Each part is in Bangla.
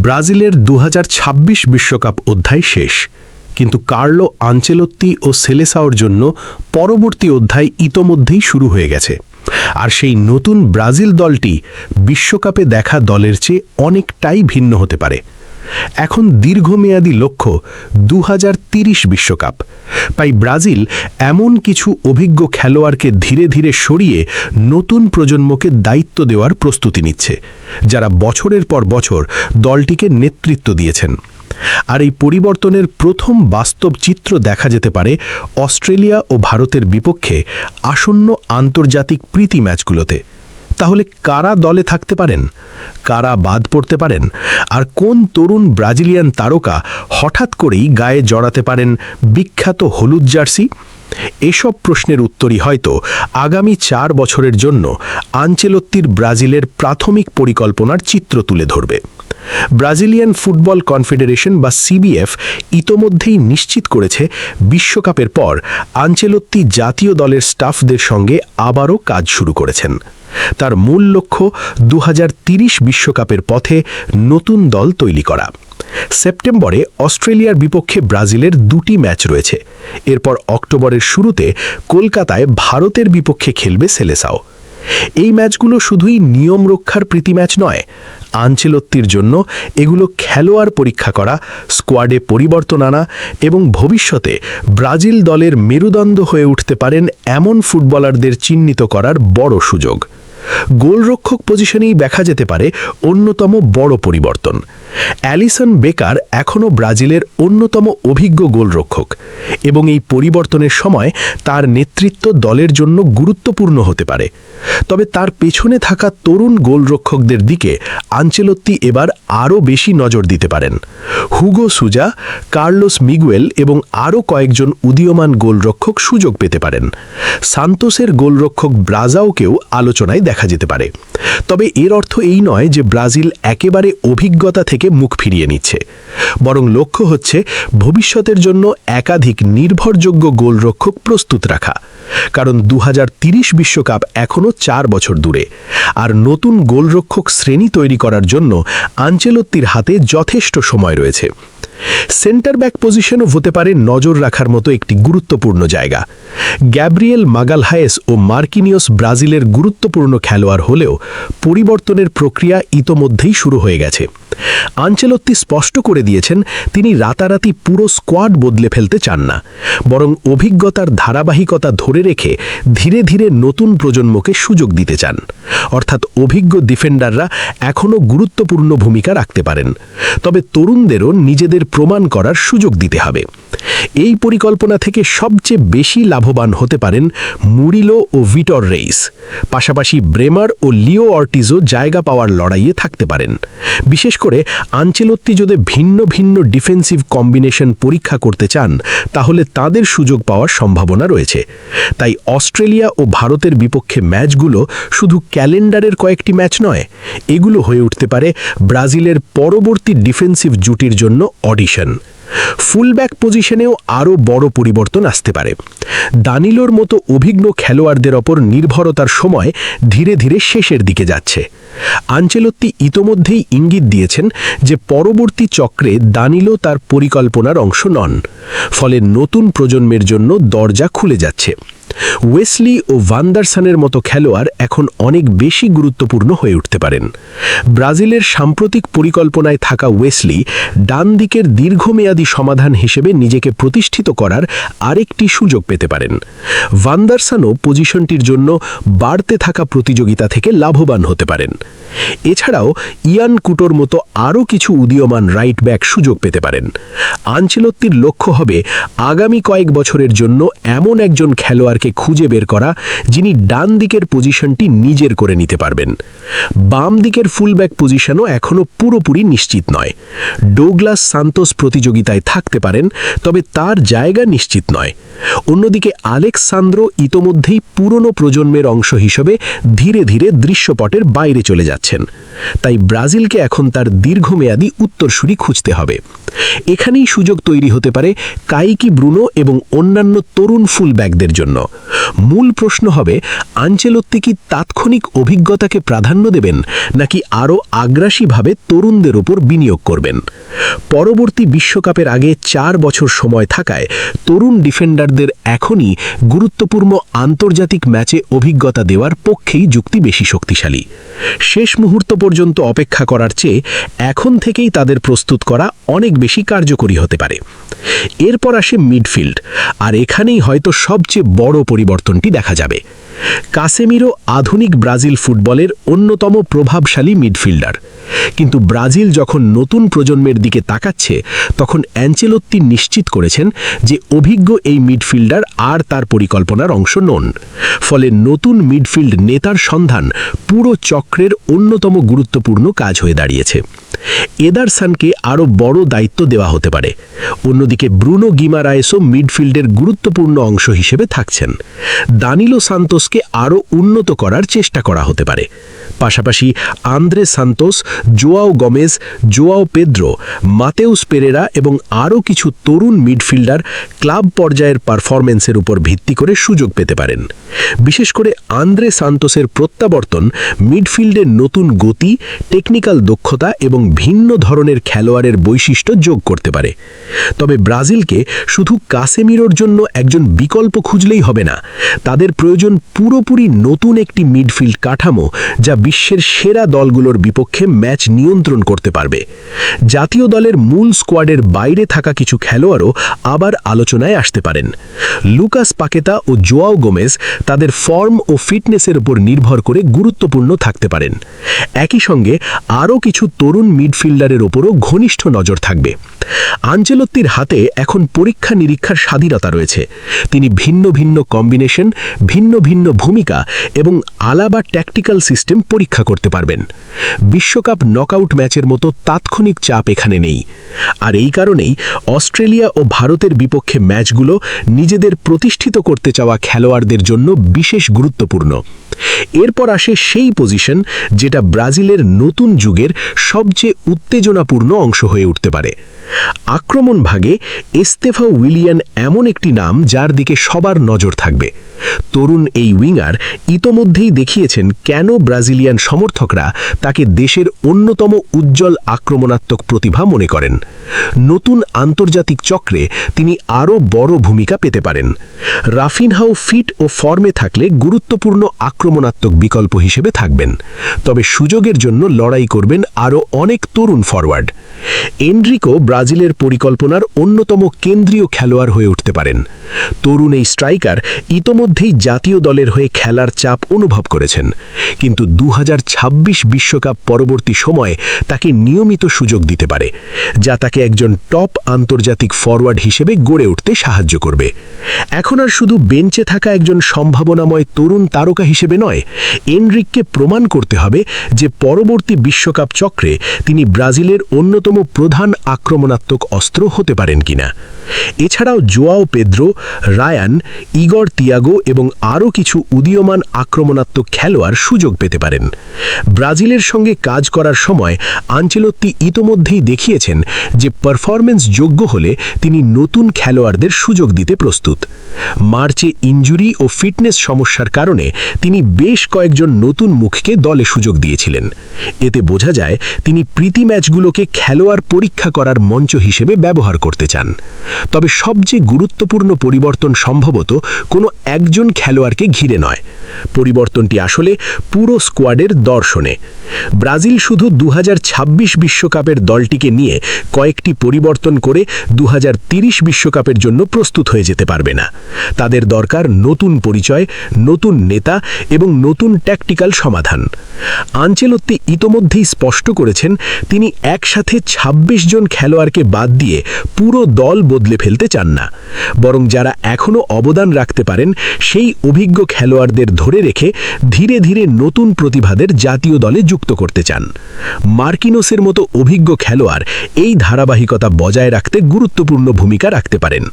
ব্রাজিলের 2026 বিশ্বকাপ অধ্যায় শেষ, কিন্তু কার্লো আনচেলত্তি ও সেলেসাওর জন্য পরবর্তী অধ্যায় ইতোমধ্যেই শুরু হয়ে গেছে। আর সেই নতুন ব্রাজিল দলটি বিশ্বকাপে দেখা দলের চেয়ে অনেকটাই ভিন্ন হতে পারে। এখন দীর্ঘমেয়াদী লক্ষ্য 2030 বিশ্বকাপ। তাই ব্রাজিল এমন কিছু অভিজ্ঞ খেলোয়াড়কে ধীরে ধীরে সরিয়ে নতুন প্রজন্মকে দায়িত্ব দেওয়ার প্রস্তুতি নিচ্ছে, যারা বছরের পর বছর দলটিকে নেতৃত্ব দিয়েছেন। আর এই পরিবর্তনের প্রথম বাস্তব চিত্র দেখা যেতে পারে অস্ট্রেলিয়া ও ভারতের বিপক্ষে আসন্ন আন্তর্জাতিক প্রীতি ম্যাচগুলোতে। তাহলে কারা দলে থাকতে পারেন, কারা বাদ পড়তে পারেন, আর কোন তরুণ ব্রাজিলিয়ান তারকা হঠাৎ করেই গায়ে জড়াতে পারেন বিখ্যাত হলুদ জার্সি? এসব প্রশ্নের উত্তরই হয়তো আগামী 4 বছরের জন্য আনচেলত্তির ব্রাজিলের প্রাথমিক পরিকল্পনার চিত্র তুলে ধরবে। ব্রাজিলিয়ান ফুটবল কনফেডারেশন বা সিবিএফ ইতোমধ্যেই নিশ্চিত করেছে বিশ্বকাপের পর আনচেলত্তি জাতীয় দলের স্টাফদের সঙ্গে আবারও কাজ শুরু করেছেন। তার মূল লক্ষ্য 2030 বিশ্বকাপের পথে নতুন দল তৈরি করা। সেপ্টেম্বরে অস্ট্রেলিয়ার বিপক্ষে ব্রাজিলের 2টি ম্যাচ রয়েছে। এরপর অক্টোবরের শুরুতে কলকাতায় ভারতের বিপক্ষে খেলবে সেলেসাও। এই ম্যাচগুলো শুধুই নিয়ম রক্ষার প্রীতি ম্যাচ নয়, আনচেলত্তির জন্য এগুলো খেলোয়াড় পরীক্ষা করা, স্কোয়াডে পরিবর্তন আনা এবং ভবিষ্যতে ব্রাজিল দলের মেরুদণ্ড হয়ে উঠতে পারেন এমন ফুটবলারদের চিহ্নিত করার বড় সুযোগ। গোলরক্ষক পজিশনেই দেখা যেতে পারে অন্যতম বড় পরিবর্তন। অ্যালিসন বেকার এখনও ব্রাজিলের অন্যতম অভিজ্ঞ গোলরক্ষক, এবং এই পরিবর্তনের সময় তার নেতৃত্ব দলের জন্য গুরুত্বপূর্ণ হতে পারে। তবে তার পেছনে থাকা তরুণ গোলরক্ষকদের দিকে আনচেলত্তি এবার আরও বেশি নজর দিতে পারেন। হুগো সুজা, কার্লোস মিগুয়েল এবং আরও কয়েকজন উদীয়মান গোলরক্ষক সুযোগ পেতে পারেন। সান্তোসের গোলরক্ষক ব্রাজাওকেও আলোচনায় দেখা যেতে পারে। তবে এর অর্থ এই নয় যে ব্রাজিল একেবারে অভিজ্ঞতা থেকে মুখ ফিরিয়ে নিচ্ছে, বরং লক্ষ্য হচ্ছে ভবিষ্যতের জন্য একাধিক নির্ভরযোগ্য গোলরক্ষক প্রস্তুত রাখা। কারণ 2030 বিশ্বকাপ এখনও 4 বছর দূরে, আর নতুন গোলরক্ষক শ্রেণী তৈরি করার জন্য আনচেলত্তির হাতে যথেষ্ট সময় রয়েছে। সেন্টার ব্যাক পজিশনও হতে পারে নজর রাখার মতো একটি গুরুত্বপূর্ণ জায়গা। গ্যাব্রিয়েল মাগালহায়েস ও মার্কিনিয়স ব্রাজিলের গুরুত্বপূর্ণ খেলোয়াড় হলেও পরিবর্তনের প্রক্রিয়া ইতোমধ্যেই শুরু হয়ে গেছে। আনচেলত্তি স্পষ্ট করে দিয়েছেন তিনি রাতারাতি পুরো স্কোয়াড বদলে ফেলতে চান না, বরং অভিজ্ঞতার ধারাবাহিকতা ধরে রেখে ধীরে ধীরে নতুন প্রজন্মকে সুযোগ দিতে চান। অর্থাৎ অভিজ্ঞ ডিফেন্ডাররা এখনও গুরুত্বপূর্ণ ভূমিকা রাখতে পারেন, তবে তরুণদেরও নিজেদের প্রমাণ করার সুযোগ দিতে হবে। এই পরিকল্পনা থেকে সবচেয়ে বেশি লাভবান হতে পারেন মুরিলো ও ভিটর রেইস। পাশাপাশি ব্রেমার ও লিও অর্টিজও জায়গা পাওয়ার লড়াইয়ে থাকতে পারেন। বিশেষ করে আনচেলত্তি যদি ভিন্ন ভিন্ন ডিফেন্সিভ কম্বিনেশন পরীক্ষা করতে চান, তাহলে তাদের সুযোগ পাওয়ার সম্ভাবনা রয়েছে। তাই অস্ট্রেলিয়া ও ভারতের বিপক্ষে ম্যাচগুলো শুধু ক্যালেন্ডারের কয়েকটি ম্যাচ নয়, এগুলো হয়ে উঠতে পারে ব্রাজিলের পরবর্তী ডিফেন্সিভ জুটির জন্য অডিশন। ফুলব্যাক পজিশনেও আরও বড় পরিবর্তন আসতে পারে। দানিলোর মতো অভিজ্ঞ খেলোয়াড়দের ওপর নির্ভরতার সময় ধীরে ধীরে শেষের দিকে যাচ্ছে। আনচেলত্তি ইতোমধ্যেই ইঙ্গিত দিয়েছেন যে পরবর্তী চক্রে দানিলো তার পরিকল্পনার অংশ নন, ফলে নতুন প্রজন্মের জন্য দরজা খুলে যাচ্ছে। ওয়েসলি ও ভান্ডারসনের মতো খেলোয়াড় এখন অনেক বেশি গুরুত্বপূর্ণ হয়ে উঠতে পারেন। ব্রাজিলের সাম্প্রতিক পরিকল্পনায় থাকা ওয়েসলি ডান দিকের দীর্ঘমেয়াদী সমাধান হিসেবে নিজেকে প্রতিষ্ঠিত করার আরেকটি সুযোগ পেতে পারেন। ভান্ডারসনও পজিশনটির জন্য বাড়তে থাকা প্রতিযোগিতা থেকে লাভবান হতে পারেন। এছাড়াও ইয়ান কুটোর মতো আরও কিছু উদীয়মান রাইট ব্যাক সুযোগ পেতে পারেন। আনচেলত্তির লক্ষ্য হবে আগামী কয়েক বছরের জন্য এমন একজন খেলোয়াড়কে খুঁজে বের করা যিনি ডান দিকের পজিশনটি নিজের করে নিতে পারবেন। বাম দিকের ফুলব্যাক পজিশনও এখনও পুরোপুরি নিশ্চিত নয়। ডোগলাস সান্তোস প্রতিযোগিতায় থাকতে পারেন, তবে তার জায়গা নিশ্চিত নয়। অন্যদিকে আলেক্সান্দ্রো ইতোমধ্যেই পুরনো প্রজন্মের অংশ হিসেবে ধীরে ধীরে দৃশ্যপটের বাইরে চলে যাচ্ছেন। তাই ব্রাজিলকে এখন তার দীর্ঘমেয়াদী উত্তরসূরি খুঁজতে হবে। এখানেই সুযোগ তৈরি হতে পারে কাইকি ব্রুনো এবং অন্যান্য তরুণ ফুলব্যাকদের জন্য। মূল প্রশ্ন হবে, আনচেলত্তি কি তাৎক্ষণিক অভিজ্ঞতাকে প্রাধান্য দেবেন নাকি আরও আগ্রাসীভাবে তরুণদের ওপর বিনিয়োগ করবেন? পরবর্তী বিশ্বকাপের আগে 4 বছর সময় থাকায় তরুণ ডিফেন্ডারদের এখনই গুরুত্বপূর্ণ আন্তর্জাতিক ম্যাচে অভিজ্ঞতা দেওয়ার পক্ষেই যুক্তি বেশি শক্তিশালী। শেষ মুহূর্ত পর্যন্ত অপেক্ষা করার চেয়ে এখন থেকেই তাদের প্রস্তুত করা অনেক বেশি কার্যকরী হতে পারে। এরপর আসে মিডফিল্ড, আর এখানেই হয়তো সবচেয়ে বড় পরিবর্তনটি দেখা যাবে। কাসেমিরো আধুনিক ব্রাজিল ফুটবলের অন্যতম প্রভাবশালী মিডফিল্ডার, কিন্তু ব্রাজিল যখন নতুন প্রজন্মের দিকে তাকাচ্ছে তখন অ্যানচেলত্তি নিশ্চিত করেছেন যে অভিজ্ঞ এই মিডফিল্ডার আর তার পরিকল্পনার অংশ নন। ফলে নতুন মিডফিল্ড নেতার সন্ধান পুরো চক্রের অন্যতম গুরুত্বপূর্ণ কাজ হয়ে দাঁড়িয়েছে। এদারসনকে আরও বড় দায়িত্ব দেওয়া হতে পারে। অন্যদিকে ব্রুনো গিমারায়েসও মিডফিল্ডের গুরুত্বপূর্ণ অংশ হিসেবে থাকছেন। দানিলো সান্তোসকে আরও উন্নত করার চেষ্টা করা হতে পারে। পাশাপাশি Andre Santos, Joao Gomes, Joao Pedro, Mateus Pereira এবং আরও কিছু তরুণ মিডফিল্ডার ক্লাব পর্যায়ের পারফরম্যান্সের উপর ভিত্তি করে সুযোগ পেতে পারেন। বিশেষ করে আন্দ্রে সান্তোসের প্রত্যাবর্তন মিডফিল্ডের নতুন গতি, টেকনিক্যাল দক্ষতা এবং ভিন্ন ধরনের খেলোয়াড়ের বৈশিষ্ট্য যোগ করতে পারে। তবে ব্রাজিলকে শুধু কাসেমিরোর জন্য একজন বিকল্প খুঁজলেই হবে না, তাদের প্রয়োজন পুরোপুরি নতুন একটি মিডফিল্ড কাঠামো যা বিশ্বের সেরা দলগুলোর বিপক্ষে ম্যাচ নিয়ন্ত্রণ করতে পারবে। জাতীয় দলের মূল স্কোয়াডের বাইরে থাকা কিছু খেলোয়াড়ও আবার আলোচনায় আসতে পারেন। লুকাস পাকেতা ও জোয়াও গোমেজ তাদের ফর্ম ও ফিটনেসের উপর নির্ভর করে গুরুত্বপূর্ণ থাকতে পারেন। একই সঙ্গে আরও কিছু তরুণ মিডফিল্ডারের ওপরও ঘনিষ্ঠ নজর থাকবে। আনচেলত্তির হাতে এখন পরীক্ষা নিরীক্ষার স্বাধীনতা রয়েছে। তিনি ভিন্ন ভিন্ন কম্বিনেশন, ভিন্ন ভিন্ন ভূমিকা এবং আলাদা ট্যাকটিক্যাল সিস্টেম পরীক্ষা করতে পারবেন। বিশ্বকাপ নকআউট ম্যাচের মতো তাৎক্ষণিক চাপ এখানে নেই। আর এই কারণেই অস্ট্রেলিয়া ও ভারতের বিপক্ষে ম্যাচগুলো নিজেদের প্রতিষ্ঠিত করতে চাওয়া খেলোয়াড়দের জন্য বিশেষ গুরুত্বপূর্ণ। এরপর আসে সেই পজিশন যেটা ব্রাজিলের নতুন যুগের সবচেয়ে উত্তেজনাপূর্ণ অংশ হয়ে উঠতে পারে। আক্রমণ ভাগে এস্তেফাও উইলিয়ান এমন একটি নাম যার দিকে সবার নজর থাকবে। তরুণ এই উইঙ্গার ইতোমধ্যেই দেখিয়েছেন কেন ব্রাজিলিয়ান সমর্থকরা তাকে দেশের অন্যতম উজ্জ্বল আক্রমণাত্মক প্রতিভা মনে করেন। নতুন আন্তর্জাতিক চক্রে তিনি আরও বড় ভূমিকা পেতে পারেন। রাফিনহাও ফিট ও ফর্মে থাকলে গুরুত্বপূর্ণ আক্রমণাত্মক বিকল্প হিসেবে থাকবেন, তবে সুযোগের জন্য লড়াই করবেন আরও অনেক তরুণ ফরওয়ার্ড। এনরিকো ব্রাজিলের পরিকল্পনার অন্যতম কেন্দ্রীয় খেলোয়াড় হয়ে উঠতে পারেন। তরুণ এই স্ট্রাইকার ইতোমধ্যেই জাতীয় দলের হয়ে খেলার চাপ অনুভব করেছেন, কিন্তু 2026 বিশ্বকাপ পরবর্তী সময়ে তাকে নিয়মিত সুযোগ দিতে পারে, যা তাকে একজন টপ আন্তর্জাতিক ফরওয়ার্ড হিসেবে গড়ে উঠতে সাহায্য করবে। এখন আর শুধু বেঞ্চে থাকা একজন সম্ভাবনাময় তরুণ তারকা হিসেবে নয়, এনরিককে প্রমাণ করতে হবে যে পরবর্তী বিশ্বকাপ চক্রে তিনি ব্রাজিলের অন্যতম প্রধান আক্রমণাত্মক অস্ত্র হতে পারেন কিনা। এছাড়াও Joao Pedro, Ryan, Igor Tiago এবং আরও কিছু উদীয়মান আক্রমণাত্মক খেলোয়াড় সুযোগ পেতে পারেন। ব্রাজিলের সঙ্গে কাজ করার সময় আনচেলত্তি ইতোমধ্যেই দেখিয়েছেন যে পারফরম্যান্স যোগ্য হলে তিনি নতুন খেলোয়াড়দের সুযোগ দিতে প্রস্তুত। মার্চে ইনজুরি ও ফিটনেস সমস্যার কারণে তিনি বেশ কয়েকজন নতুন মুখকে দলে সুযোগ দিয়েছিলেন। এতে বোঝা যায় তিনি প্রীতি ম্যাচগুলোকে খেলোয়াড় পরীক্ষা করার মঞ্চ হিসেবে ব্যবহার করতে চান। তবে সবচেয়ে গুরুত্বপূর্ণ পরিবর্তন সম্ভবত কোনো একজন খেলোয়াড়কে ঘিরে নয়, পরিবর্তনটি আসলে পুরো স্কোয়াডের দর্শনে। ব্রাজিল শুধু 2026 বিশ্বকাপের দলটিকে নিয়ে কয়েকটি পরিবর্তন করে 2030 বিশ্বকাপের জন্য প্রস্তুত হয়ে যেতে পারবে না। তাদের দরকার নতুন পরিচয়, নতুন নেতা এবং নতুন ট্যাকটিক্যাল সমাধান। আনচেলত্তি ইতোমধ্যেই স্পষ্ট করেছেন তিনি একসাথে 26 জন খেলোয়াড়কে বাদ দিয়ে পুরো দল বদলে ফেলতে চান না, বরং যারা এখনও অবদান রাখতে পারেন সেই অভিজ্ঞ খেলোয়াড়দের ধরে রেখে ধীরে ধীরে নতুন প্রতিভাদের জাতীয় দলে যুক্ত করতে চান। মার্কিনোসের মতো অভিজ্ঞ খেলোয়াড় এই ধারাবাহিকতা বজায় রাখতে গুরুত্বপূর্ণ ভূমিকা রাখতে পারেন।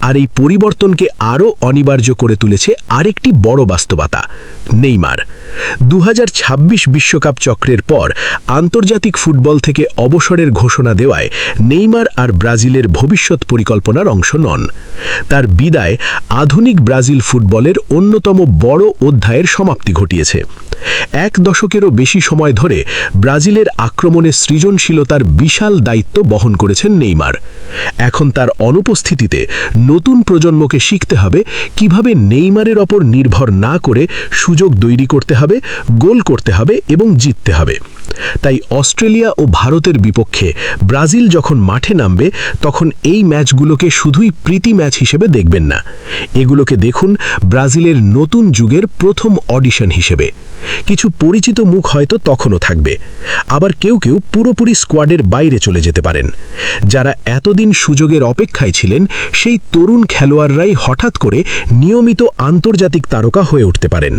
আর এই পরিবর্তনকে আরও অনিবার্য করে তুলেছে আরেকটি বড় বাস্তবতা, নেইমার। 2026 বিশ্বকাপ চক্রের পর আন্তর্জাতিক ফুটবল থেকে অবসরের ঘোষণা দেওয়ায় নেইমার আর ব্রাজিলের ভবিষ্যৎ পরিকল্পনার অংশ নন। তার বিদায় আধুনিক ব্রাজিল ফুটবলের অন্যতম বড় অধ্যায়ের সমাপ্তি ঘটিয়েছে। এক দশকেরও বেশি সময় ধরে ব্রাজিলের আক্রমণে সৃজনশীলতার বিশাল দায়িত্ব বহন করেছেন নেইমার। এখন তার অনুপস্থিতিতে নতুন প্রজন্মকে শিখতে হবে কিভাবে নেইমারের ওপর নির্ভর না করে সুযোগ তৈরি করতে হবে, গোল করতে হবে এবং জিততে হবে। তাই অস্ট্রেলিয়া ও ভারতের বিপক্ষে ব্রাজিল যখন মাঠে নামবে তখন এই ম্যাচগুলোকে শুধুই প্রীতি ম্যাচ হিসেবে দেখবেন না, এগুলোকে দেখুন ব্রাজিলের নতুন যুগের প্রথম অডিশন হিসেবে। কিছু পরিচিত মুখ হয়তো তখনও থাকবে, আবার কেউ কেউ পুরোপুরি স্কোয়াডের বাইরে চলে যেতে পারেন। যারা এতদিন সুযোগের অপেক্ষায় ছিলেন সেই তরুণ খেলোয়াড়রাই হঠাৎ করে নিয়মিত আন্তর্জাতিক তারকা হয়ে উঠতে পারেন।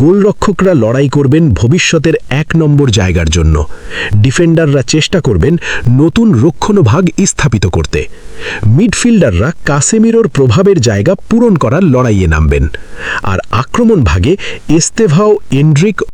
গোলরক্ষকরা লড়াই করবেন ভবিষ্যতের 1 নম্বর জায়গার জন্য, ডিফেন্ডাররা চেষ্টা করবেন নতুন রক্ষণভাগ স্থাপিত করতে, মিডফিল্ডাররা কাসেমিরোর প্রভাবের জায়গা পূরণ করার লড়াইয়ে নামবেন, আর আক্রমণ ভাগে এস্তেভাও, এন্ড্রিক